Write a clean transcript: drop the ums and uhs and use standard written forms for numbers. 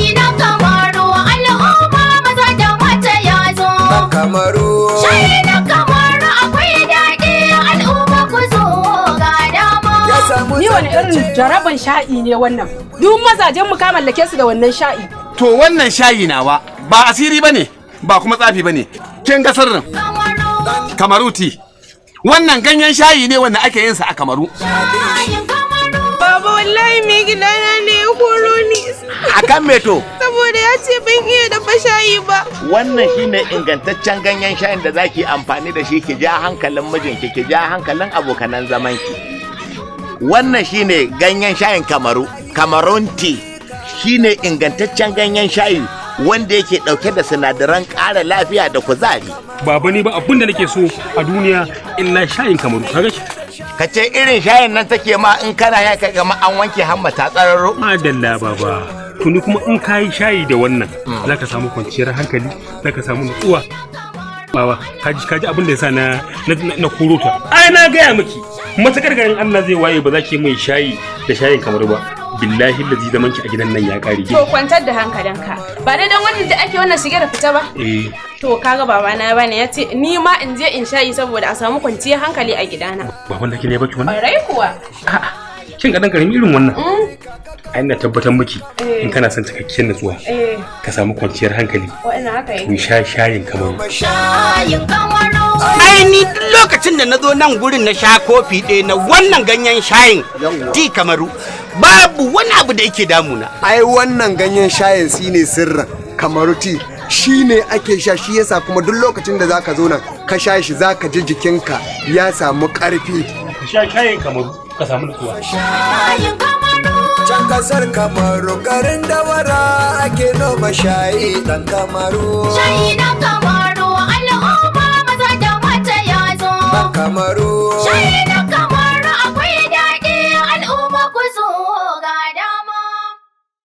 shayi na Kamaru al'umma maza da mata ya zo. Kamaru Shayi na Kamaru akwai daɗi al'umma ku zo ga dama. Ni wani irin jaraban sha'i ne wannan? Duk mazajen mu ka mallake su da wannan sha'i. To wannan shayi nawa ba asiri bane ba kuma tsafi bane. Kin ga sirrin? Kamaruti. Wannan ganyen shayi ne wanda ake yin sa a Kamaru. Baba wallahi mai gidana ne ya koro ni. Akan me to? Saboda ya ce ban iya dafa shayi ba. Wannan shine ingantaccen ganyen shayin da zaki amfani da shi ki ja hankalin mijinki, ki ja hankalin abokanan zamanki. Wannan shine ganyen shayin Kamaru, Kamarunti. Shine ingantaccen ganyen shayi wanda yake dauke da sinadaran ƙara lafiya da kuzari. Baba ni ba abin da nake so a duniya illa shayin Kamaru. Kaga shi? Ka ce irin shayin nan take ma in kana ya kai gama an wanke hammata tsararo. Madalla baba. Tuni kuma in kayi shayi da wannan zaka samu kwanciyar hankali, zaka samu nutsuwa. Baba, kaji abin da yasa na koro ta. Ai na gaya miki, matakar garin Allah zai waye ba za ki mai shayi da shayin Kamaru ba. Billahi lazi zaman ki a gidan nan ya kare. To kwantar da hankalinka. Ba dai dan wannan da ake wannan shige da fita ba? Eh. To kaga baba na bane yace ni ma in je in shayi saboda a samu kwanciyar hankali a gidana. Baban da kine baki wannan? Ƙwarai kuwa. A'a. Kin ga dan karimi irin wannan? Ai na tabbatar miki in kana son cikakken nutsuwa. Ka samu kwanciyar hankali. Wannan haka yake. Ku sha shayin Kamaru. Shayin Kamaru. Ai ni duk lokacin da na zo nan gurin na sha kofi ɗaya na wannan ganyen shayin ti Kamaru babu wani abu da yake damuna. ai wannan ganyen shayin shine sirrin Kamaru ti shine ake sha, shi yasa kuma duk lokacin da zaka zo nan ka sha shi zaka ji jikinka ya samu karfi. Ka sha shayin Kamaru ka samu nutsuwa. Shayin Kamaru. Can kasar Kamaru garin Dawara ake noma shayi dan Kamaru. Shayi na Kamaru al'umma maza da mata ya zo. Kamaru Shayi na